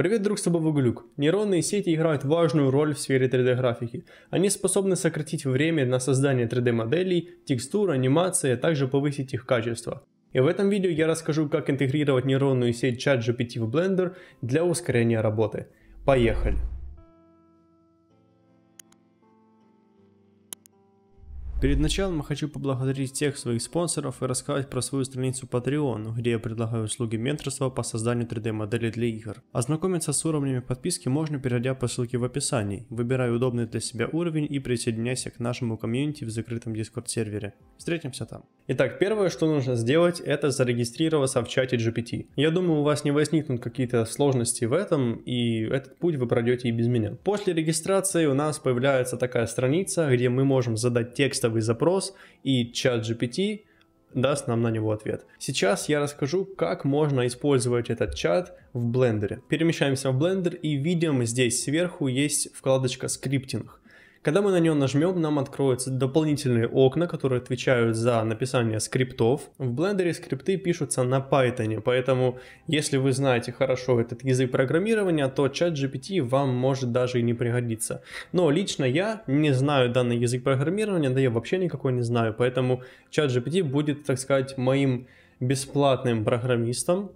Привет, друг, с тобой Вуглюк. Нейронные сети играют важную роль в сфере 3D-графики. Они способны сократить время на создание 3D-моделей, текстур, анимации, а также повысить их качество. И в этом видео я расскажу, как интегрировать нейронную сеть ChatGPT в Blender для ускорения работы. Поехали! Перед началом хочу поблагодарить всех своих спонсоров и рассказать про свою страницу Patreon, где я предлагаю услуги менторства по созданию 3D-моделей для игр. Ознакомиться с уровнями подписки можно, перейдя по ссылке в описании. Выбирай удобный для себя уровень и присоединяйся к нашему комьюнити в закрытом Discord сервере. Встретимся там. Итак, первое, что нужно сделать, это зарегистрироваться в чате GPT. Я думаю, у вас не возникнут какие-то сложности в этом, и этот путь вы пройдете и без меня. После регистрации у нас появляется такая страница, где мы можем задать текстовый запрос, и ChatGPT даст нам на него ответ. Сейчас я расскажу, как можно использовать этот чат в Blender. Перемещаемся в Blender и видим, здесь сверху есть вкладочка «Скриптинг». Когда мы на нее нажмем, нам откроются дополнительные окна, которые отвечают за написание скриптов. В Blender скрипты пишутся на Python, поэтому если вы знаете хорошо этот язык программирования, то ChatGPT вам может даже и не пригодиться. Но лично я не знаю данный язык программирования, да я вообще никакой не знаю, поэтому ChatGPT будет, так сказать, моим бесплатным программистом,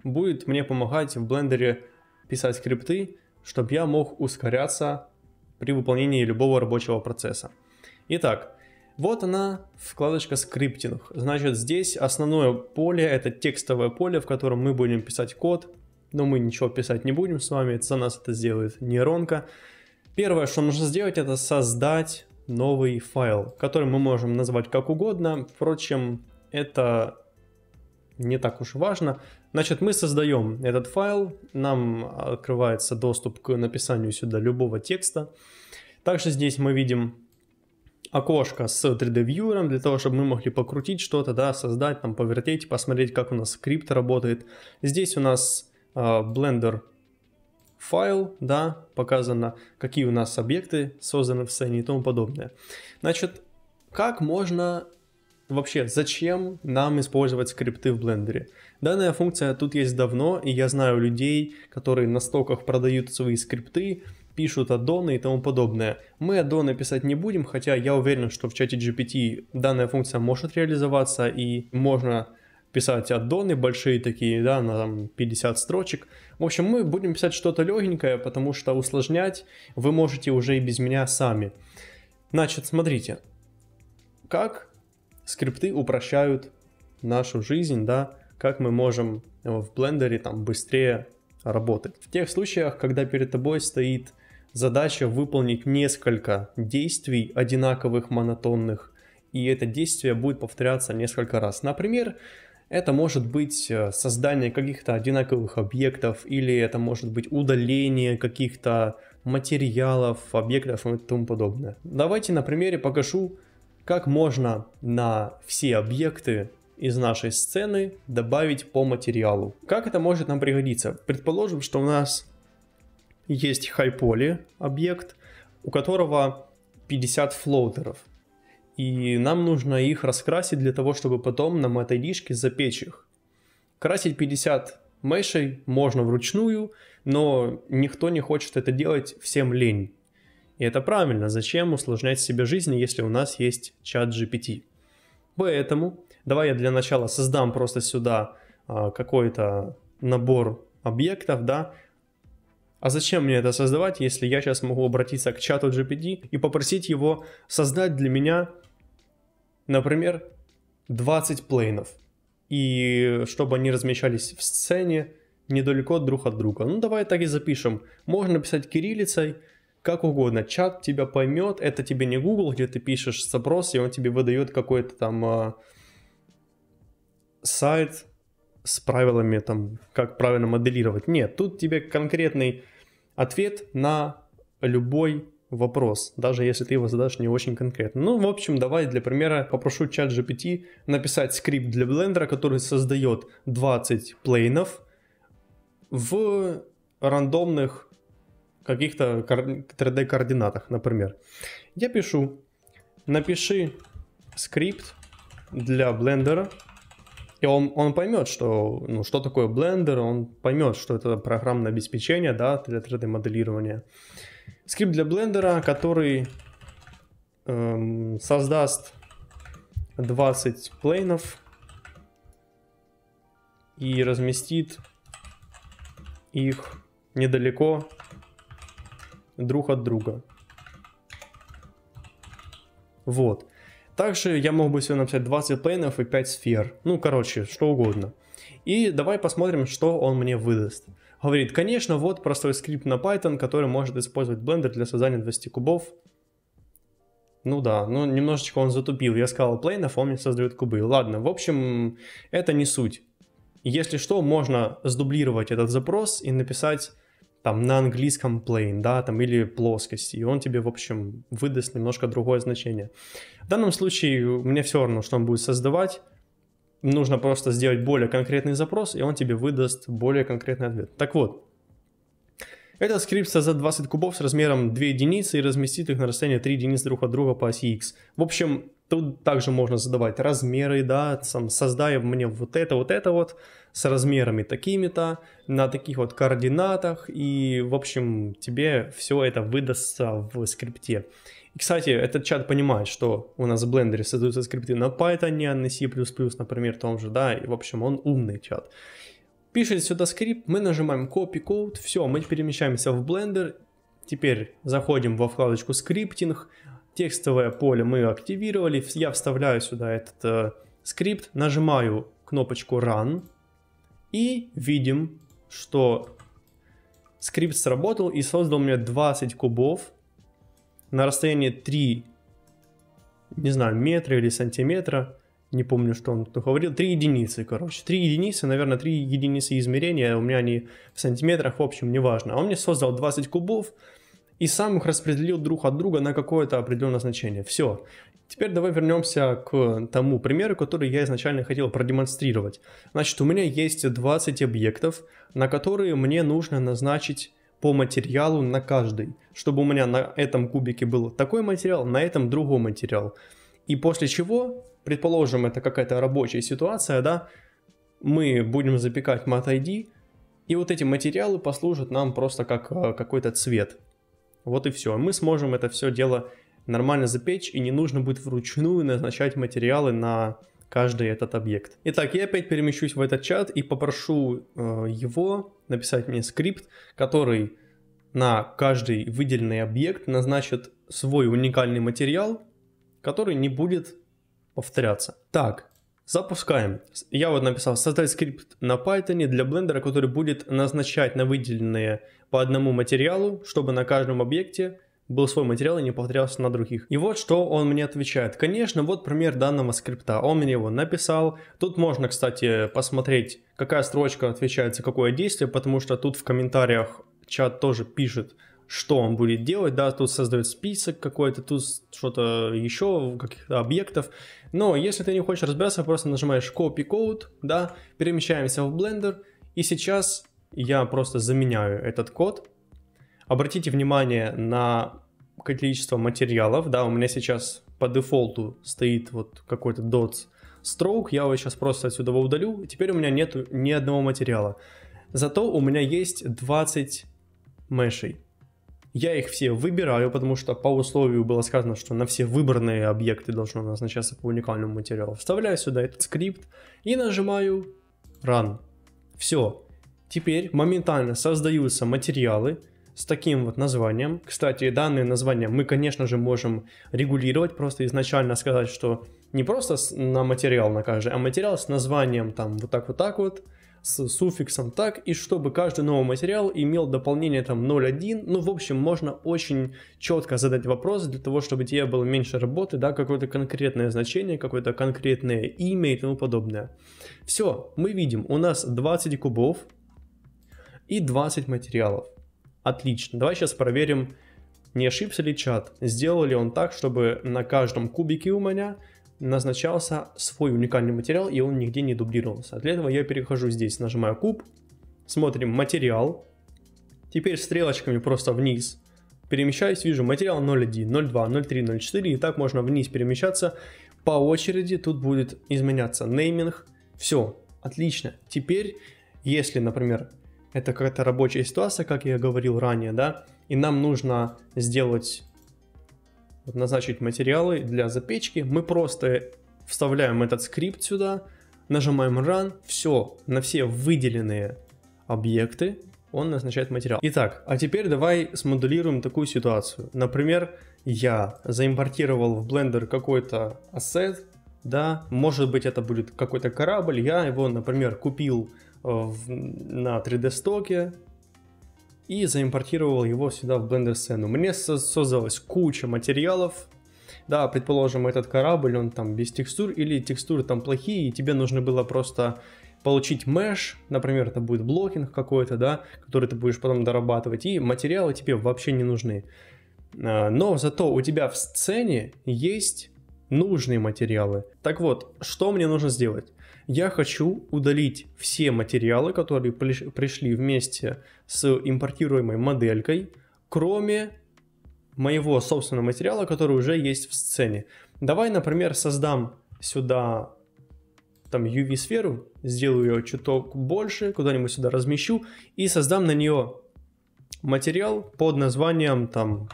будет мне помогать в Blender писать скрипты, чтобы я мог ускоряться при выполнении любого рабочего процесса. Итак, вот она, вкладочка «Скриптинг». Значит, здесь основное поле — это текстовое поле, в котором мы будем писать код, но мы ничего писать не будем с вами, за нас это сделает нейронка. Первое, что нужно сделать, это создать новый файл, который мы можем назвать как угодно, впрочем, это не так уж важно. Значит, мы создаем этот файл, нам открывается доступ к написанию сюда любого текста. Также здесь мы видим окошко с 3D-вьюером, для того, чтобы мы могли покрутить что-то, да, создать, там, повертеть, посмотреть, как у нас скрипт работает. Здесь у нас Blender файл, да, показано, какие у нас объекты созданы в сцене и тому подобное. Значит, как можно... Вообще, зачем нам использовать скрипты в Blender? Данная функция тут есть давно, и я знаю людей, которые на стоках продают свои скрипты, пишут аддоны и тому подобное. Мы аддоны писать не будем, хотя я уверен, что в чате GPT данная функция может реализоваться, и можно писать аддоны большие такие, да, на там 50 строчек. В общем, мы будем писать что-то легенькое, потому что усложнять вы можете уже и без меня сами. Значит, смотрите, как скрипты упрощают нашу жизнь, да, как мы можем в Blender там быстрее работать. В тех случаях, когда перед тобой стоит задача выполнить несколько действий одинаковых, монотонных, и это действие будет повторяться несколько раз. Например, это может быть создание каких-то одинаковых объектов, или это может быть удаление каких-то материалов, объектов и тому подобное. Давайте на примере покажу, как можно на все объекты из нашей сцены добавить по материалу. Как это может нам пригодиться? Предположим, что у нас есть HighPoly объект, у которого 50 флоутеров. И нам нужно их раскрасить для того, чтобы потом на MATID-шке запечь их. Красить 50 мешей можно вручную, но никто не хочет это делать, всем лень. И это правильно, зачем усложнять себе жизнь, если у нас есть чат GPT. Поэтому давай я для начала создам просто сюда какой-то набор объектов, да. А зачем мне это создавать, если я сейчас могу обратиться к чату GPT и попросить его создать для меня, например, 20 плейнов. И чтобы они размещались в сцене недалеко друг от друга. Ну давай так и запишем. Можно писать кириллицей, как угодно, чат тебя поймет, это тебе не Google, где ты пишешь запрос, и он тебе выдает какой-то там сайт с правилами, там, как правильно моделировать. Нет, тут тебе конкретный ответ на любой вопрос, даже если ты его задашь не очень конкретно. Ну, в общем, давай для примера попрошу ChatGPT написать скрипт для Blender, который создает 20 плейнов в рандомных каких-то 3D координатах, например. Я пишу: напиши скрипт для Blender И он поймет, что, ну, что такое Blender, он поймет, что это программное обеспечение, да, для 3D моделирования. Скрипт для Blender, который создаст 20 плейнов и разместит их недалеко друг от друга. Вот. Также я мог бы себе написать 20 плейнов и 5 сфер. Ну, короче, что угодно. И давай посмотрим, что он мне выдаст. Говорит, конечно, вот простой скрипт на Python, который может использовать Blender для создания 20 кубов. Ну да, ну немножечко он затупил. Я сказал плейнов, он мне создает кубы. Ладно, в общем, это не суть. Если что, можно сдублировать этот запрос и написать там на английском plane, да, там или плоскости, и он тебе, в общем, выдаст немножко другое значение. В данном случае мне все равно, что он будет создавать. Нужно просто сделать более конкретный запрос, и он тебе выдаст более конкретный ответ. Так вот, этот скрипт создаст 20 кубов с размером 2 единицы и разместит их на расстоянии 3 единицы друг от друга по оси X. В общем, тут также можно задавать размеры, да, сам создай мне вот это с размерами такими-то, на таких вот координатах, и, в общем, тебе все это выдастся в скрипте. И, кстати, этот чат понимает, что у нас в Blender создаются скрипты на Python, а на C++, например, том же, да, и, в общем, он умный чат. Пишет сюда скрипт, мы нажимаем Copy Code, все, мы перемещаемся в Blender, теперь заходим во вкладочку скриптинг, текстовое поле мы активировали, я вставляю сюда этот скрипт, нажимаю кнопочку Run и видим, что скрипт сработал и создал мне 20 кубов на расстоянии 3, не знаю, метра или сантиметра. Не помню, что он тут говорил. 3 единицы, короче. 3 единицы, наверное, 3 единицы измерения. У меня они в сантиметрах, в общем, неважно. Он мне создал 20 кубов и сам их распределил друг от друга на какое-то определенное значение. Все. Теперь давай вернемся к тому примеру, который я изначально хотел продемонстрировать. Значит, у меня есть 20 объектов, на которые мне нужно назначить по материалу на каждый. Чтобы у меня на этом кубике был такой материал, на этом другой материал. И после чего... Предположим, это какая-то рабочая ситуация, да, мы будем запекать Mat-ID, и вот эти материалы послужат нам просто как какой-то цвет. Вот и все. Мы сможем это все дело нормально запечь, и не нужно будет вручную назначать материалы на каждый этот объект. Итак, я опять перемещусь в этот чат и попрошу его написать мне скрипт, который на каждый выделенный объект назначит свой уникальный материал, который не будет повторяться. Так, запускаем. Я вот написал создать скрипт на Python для Blender, который будет назначать на выделенные по одному материалу, чтобы на каждом объекте был свой материал и не повторялся на других. И вот что он мне отвечает. Конечно, вот пример данного скрипта. Он мне его написал. Тут можно, кстати, посмотреть, какая строчка отвечает за какое действие, потому что тут в комментариях чат тоже пишет, что он будет делать, да, тут создает список какой-то, тут что-то еще, каких-то объектов. Но если ты не хочешь разбираться, просто нажимаешь Copy Code, да, перемещаемся в Blender, и сейчас я просто заменяю этот код. Обратите внимание на количество материалов, да, у меня сейчас по дефолту стоит вот какой-то dot stroke, я его сейчас просто отсюда удалю, теперь у меня нету ни одного материала. Зато у меня есть 20 мешей. Я их все выбираю, потому что по условию было сказано, что на все выбранные объекты должно назначаться по уникальному материалу. Вставляю сюда этот скрипт и нажимаю Run. Все. Теперь моментально создаются материалы с таким вот названием. Кстати, данные названия мы, конечно же, можем регулировать. Просто изначально сказать, что не просто на материал на каждый, а материал с названием там вот так вот. С суффиксом так, и чтобы каждый новый материал имел дополнение там 0.1, ну, в общем, можно очень четко задать вопрос для того, чтобы тебе было меньше работы, да, какое-то конкретное значение, какое-то конкретное имя и тому подобное. Все, мы видим, у нас 20 кубов и 20 материалов. Отлично, давай сейчас проверим, не ошибся ли чат, сделал ли он так, чтобы на каждом кубике у меня назначался свой уникальный материал, и он нигде не дублировался. Для этого я перехожу здесь, нажимаю куб, смотрим материал, теперь стрелочками просто вниз перемещаюсь, вижу материал 0.1, 0.2, 0.3, 0.4, и так можно вниз перемещаться по очереди. Тут будет изменяться нейминг, Все, отлично. Теперь, если, например, это какая-то рабочая ситуация, как я говорил ранее, да, и нам нужно сделать, вот, назначить материалы для запечки, мы просто вставляем этот скрипт сюда, нажимаем Run, все, на все выделенные объекты он назначает материал. Итак, а теперь давай смоделируем такую ситуацию. Например, я заимпортировал в Blender какой-то ассет, да, может быть это будет какой-то корабль, я его, например, купил на 3D стоке и заимпортировал его сюда в Blender сцену. Мне создалась куча материалов. Да, предположим, этот корабль, он там без текстур, или текстуры там плохие, и тебе нужно было просто получить mesh, например, это будет блокинг какой-то, да, который ты будешь потом дорабатывать, и материалы тебе вообще не нужны. Но зато у тебя в сцене есть нужные материалы. Так вот, что мне нужно сделать? Я хочу удалить все материалы, которые пришли вместе с импортируемой моделькой, кроме моего собственного материала, который уже есть в сцене. Давай, например, создам сюда там UV-сферу, сделаю ее чуток больше, куда-нибудь сюда размещу и создам на нее материал под названием, там,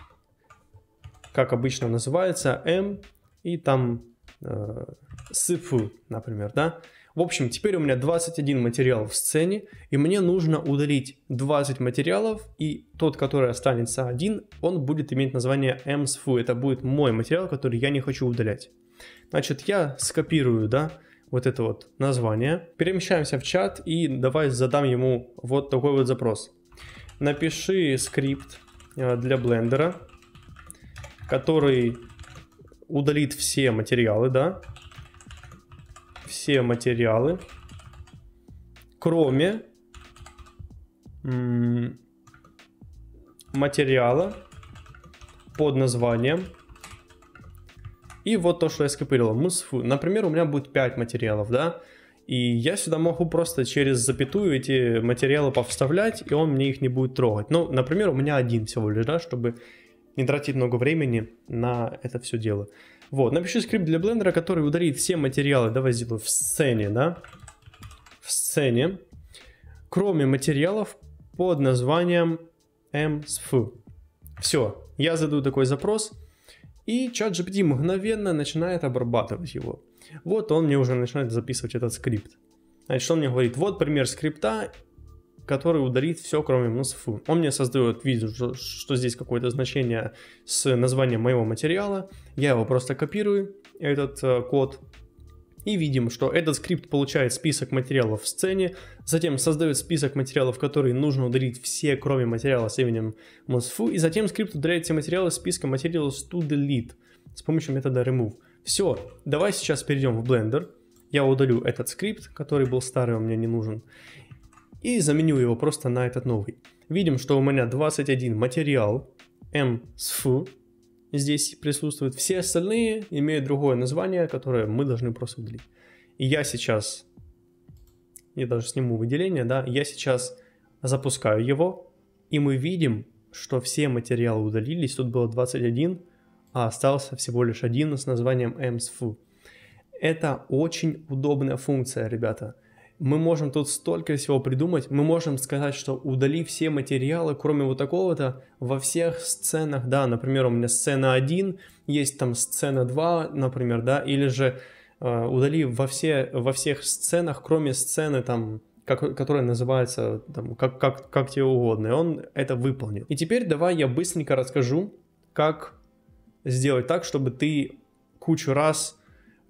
как обычно называется, M и там SFU, например, да. В общем, теперь у меня 21 материал в сцене, и мне нужно удалить 20 материалов, и тот, который останется один, он будет иметь название MSFU. Это будет мой материал, который я не хочу удалять. Значит, я скопирую, да, вот это вот название, перемещаемся в чат и давай задам ему вот такой вот запрос. Напиши скрипт для блендера, который удалит все материалы, да, все материалы, кроме материала под названием. И вот то, что я скопировал. Например, у меня будет 5 материалов, да, и я сюда могу просто через запятую эти материалы повставлять, и он мне их не будет трогать. Ну, например, у меня один всего лишь, да, чтобы не тратить много времени на это все дело. Вот, напиши скрипт для блендера, который удалит все материалы, давай сделаю в сцене, да, в сцене, кроме материалов под названием MSF. Все, я задаю такой запрос, и ChatGPT мгновенно начинает обрабатывать его. Вот он мне уже начинает записывать этот скрипт. Значит, что он мне говорит? Вот пример скрипта, который удалит все, кроме MSF. Он мне создает, вижу, что здесь какое-то значение с названием моего материала. Я его просто копирую, этот код. И видим, что этот скрипт получает список материалов в сцене, затем создает список материалов, которые нужно удалить все, кроме материала с именем MSF, и затем скрипт удаляет все материалы из списка Materials to Delete с помощью метода remove. Все, давай сейчас перейдем в Blender, я удалю этот скрипт, который был старый, он мне не нужен, и заменю его просто на этот новый. Видим, что у меня 21 материал MSF, здесь присутствуют, все остальные имеют другое название, которое мы должны просто удалить. И я сейчас, я даже сниму выделение, да, я сейчас запускаю его, и мы видим, что все материалы удалились, тут было 21, а остался всего лишь один с названием MSF. Это очень удобная функция, ребята. Мы можем тут столько всего придумать, мы можем сказать, что удали все материалы, кроме вот такого-то, во всех сценах, да, например, у меня сцена 1, есть там сцена 2, например, да, или же удали во всех сценах, кроме сцены там, которая называется там, как тебе угодно, и он это выполнит. И теперь давай я быстренько расскажу, как сделать так, чтобы ты кучу раз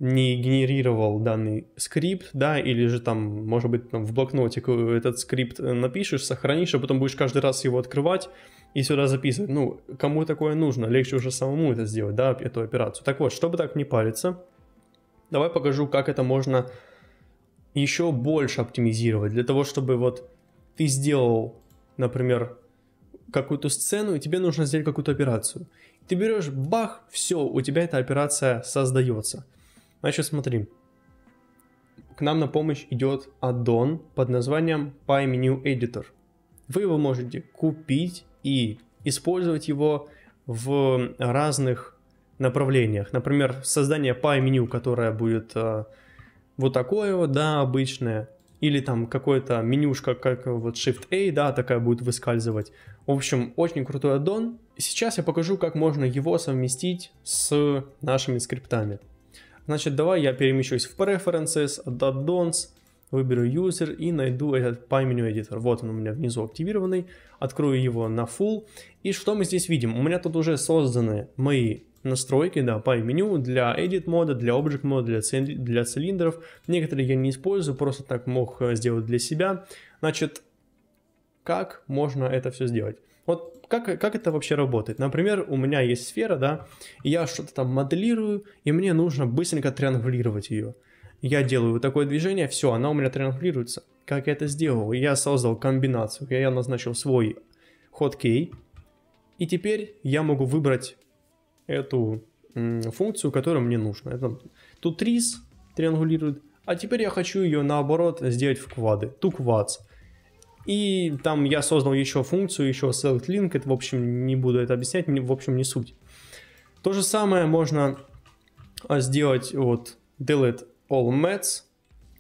не генерировал данный скрипт, да, или же там, может быть, там в блокнотик этот скрипт напишешь, сохранишь, а потом будешь каждый раз его открывать и сюда записывать. Ну, кому такое нужно? Легче уже самому это сделать, да, эту операцию. Так вот, чтобы так не париться, давай покажу, как это можно еще больше оптимизировать. Для того, чтобы вот ты сделал, например, какую-то сцену, и тебе нужно сделать какую-то операцию. Ты берешь, бах, все, у тебя эта операция создается. Значит, смотри, к нам на помощь идет аддон под названием PyMenu Editor. Вы его можете купить и использовать его в разных направлениях. Например, создание PyMenu, которое будет вот такое вот, да, обычное. Или там какое-то менюшка, как вот Shift-A, да, такая будет выскальзывать. В общем, очень крутой аддон. Сейчас я покажу, как можно его совместить с нашими скриптами. Значит, давай я перемещусь в Preferences, Add-ons, выберу User и найду этот PyMenu Editor. Вот он у меня внизу активированный. Открою его на Full. И что мы здесь видим? У меня тут уже созданы мои настройки, да, PyMenu для Edit мода, для Object мода, для цилиндров. Некоторые я не использую, просто так мог сделать для себя. Значит, как можно это все сделать? Вот как это вообще работает? Например, у меня есть сфера, да, и я что-то там моделирую, и мне нужно быстренько триангулировать ее. Я делаю вот такое движение, все, она у меня триангулируется. Как я это сделал? Я создал комбинацию, я назначил свой hotkey, и теперь я могу выбрать эту функцию, которая мне нужна. Это, тут trees триангулирует, а теперь я хочу ее наоборот сделать в квады, to quads. И там я создал еще функцию, еще select link, это в общем не буду это объяснять, в общем не суть. То же самое можно сделать вот delete all mats,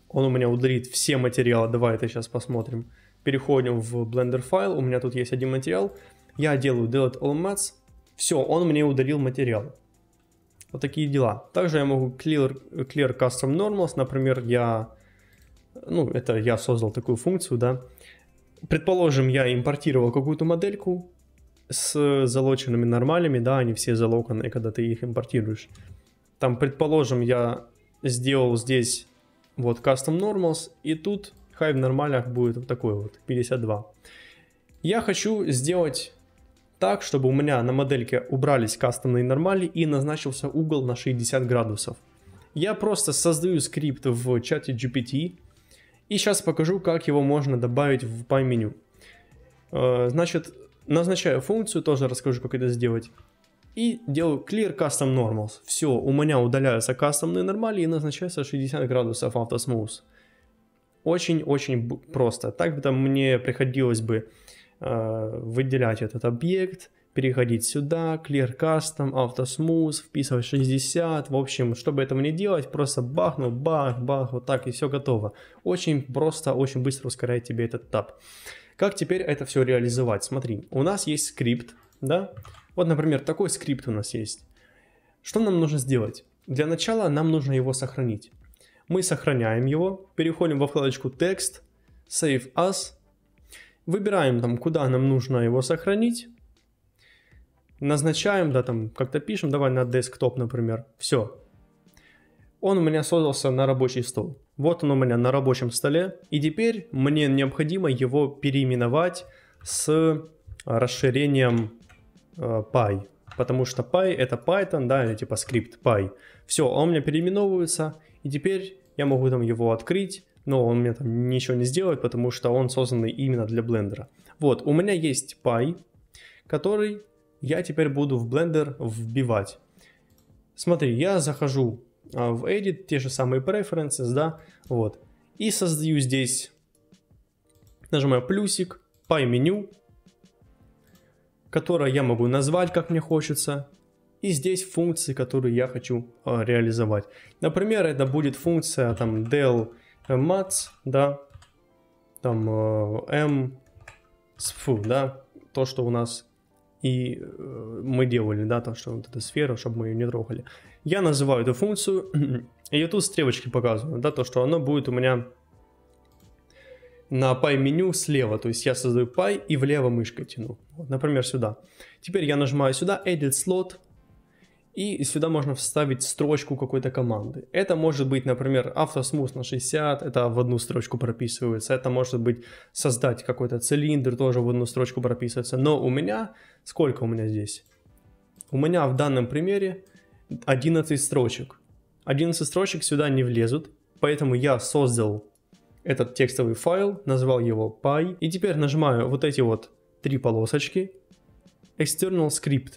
он у меня удалит все материалы, давай это сейчас посмотрим. Переходим в Blender файл, у меня тут есть один материал, я делаю delete all mats, все, он мне удалил материал. Вот такие дела. Также я могу clear custom normals, например, я создал такую функцию, да. Предположим, я импортировал какую-то модельку с залоченными нормалями, да, они все залоканные, когда ты их импортируешь. Там, предположим, я сделал здесь вот custom normals, и тут high в нормалях будет вот такой вот, 52. Я хочу сделать так, чтобы у меня на модельке убрались кастомные нормали и назначился угол на 60 градусов. Я просто создаю скрипт в чате GPT, и сейчас покажу, как его можно добавить в PyMenu. Значит, назначаю функцию, тоже расскажу, как это сделать. И делаю clear custom normals. Все, у меня удаляются кастомные нормали и назначается 60 градусов автосмуз. Очень-очень просто. Так бы там мне приходилось бы выделять этот объект, переходить сюда, clear custom, автосмуз, вписывать 60. В общем, чтобы этого не делать, просто бахнул, бах, вот так и все готово. Очень просто, очень быстро ускоряет тебе этот этап. Как теперь это все реализовать? Смотри, у нас есть скрипт, да? Вот, например, такой скрипт у нас есть. Что нам нужно сделать? Для начала нам нужно его сохранить. Мы сохраняем его, переходим во вкладочку текст, save as, выбираем там, куда нам нужно его сохранить, назначаем, да, там как-то пишем, давай на desktop, например, все. Он у меня создался на рабочий стол. Вот он у меня на рабочем столе, и теперь мне необходимо его переименовать с расширением Py, потому что Py это Python, да, или типа скрипт Py. Все, он у меня переименовывается, и теперь я могу там его открыть, но он мне там ничего не сделает, потому что он созданный именно для Blender. Вот, у меня есть Py, который я теперь буду в Blender вбивать. Смотри, я захожу в Edit, те же самые Preferences, да, вот, и создаю здесь, нажимаю плюсик, PyMenu, которое я могу назвать, как мне хочется, и здесь функции, которые я хочу реализовать. Например, это будет функция там del mats, да, там да, то, что у нас и мы делали, да, то, что вот эта сфера, чтобы мы ее не трогали. Я называю эту функцию, и я тут стрелочки показываю, да, то, что оно будет у меня на PyMenu слева, то есть я создаю Py и влево мышкой тяну, вот, например, сюда. Теперь я нажимаю сюда Edit Slot, и сюда можно вставить строчку какой-то команды. Это может быть, например, автосмуз на 60, это в одну строчку прописывается. Это может быть создать какой-то цилиндр, тоже в одну строчку прописывается. Но у меня, сколько у меня здесь? У меня в данном примере 11 строчек. 11 строчек сюда не влезут, поэтому я создал этот текстовый файл, назвал его Py. И теперь нажимаю вот эти вот 3 полосочки, External Script.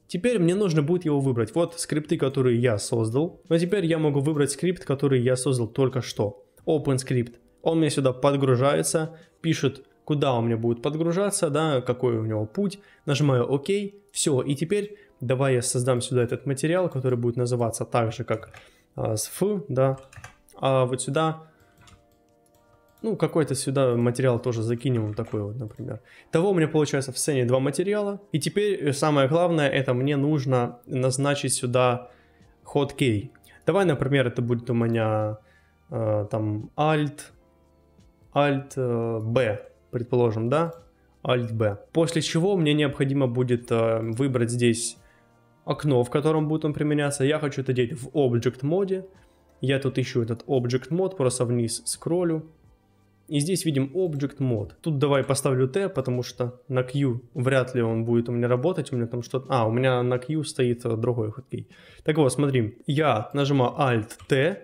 Теперь мне нужно будет его выбрать. Вот скрипты, которые я создал. Но теперь я могу выбрать скрипт, который я создал только что. OpenScript. Он мне сюда подгружается, пишет, куда у меня будет подгружаться, да, какой у него путь. Нажимаю ОК. Все. И теперь давай я создам сюда этот материал, который будет называться так же, как sf, да, а вот сюда, ну, какой-то сюда материал тоже закинем, вот такой вот, например. Итого у меня получается в сцене 2 материала. И теперь самое главное, это мне нужно назначить сюда hotkey. Давай, например, это будет у меня там Alt-B, предположим, да? Alt-B. После чего мне необходимо будет выбрать здесь окно, в котором будет он применяться. Я хочу это делать в Object моде. Я тут ищу этот Object мод, просто вниз скроллю. И здесь видим Object мод. Тут давай поставлю T, потому что на Q вряд ли он будет у меня работать. У меня там что-то... у меня на Q стоит другой хоткей. Так вот, смотри. Я нажимаю Alt-T.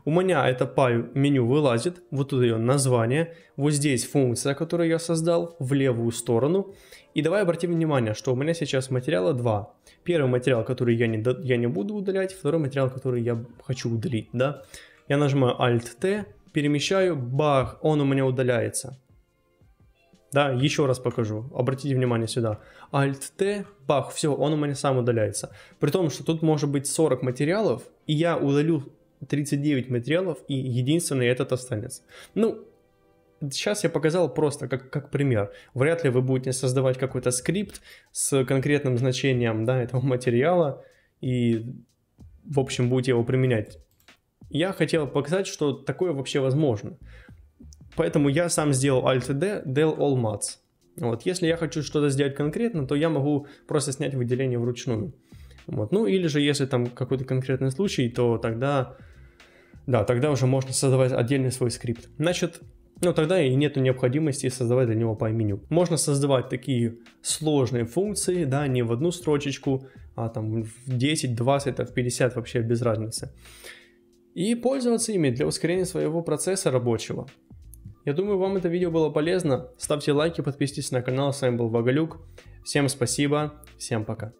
У меня это меню вылазит. Вот тут ее название. Вот здесь функция, которую я создал, в левую сторону. И давай обратим внимание, что у меня сейчас материала 2. Первый материал, который я не буду удалять. Второй материал, который я хочу удалить. Да? Я нажимаю Alt-T. Перемещаю, бах, он у меня удаляется. Да, еще раз покажу. Обратите внимание сюда. Alt-T, бах, все, он у меня сам удаляется. При том, что тут может быть 40 материалов, и я удалю 39 материалов, и единственный этот останется. Ну, сейчас я показал просто как пример. Вряд ли вы будете создавать какой-то скрипт с конкретным значением, да, этого материала, и, в общем, будете его применять. Я хотел показать, что такое вообще возможно. Поэтому я сам сделал Alt-D, del all mats. Вот. Если я хочу что-то сделать конкретно, то я могу просто снять выделение вручную. Вот. Ну или же если там какой-то конкретный случай, то тогда, да, тогда уже можно создавать отдельный свой скрипт. Значит, ну тогда и нету необходимости создавать для него PyMenu. Можно создавать такие сложные функции, да, не в одну строчечку, а там в 10, 20, в 50, вообще без разницы. И пользоваться ими для ускорения своего процесса рабочего. Я думаю, вам это видео было полезно. Ставьте лайки, подписывайтесь на канал. С вами был Вагалюк. Всем спасибо, всем пока.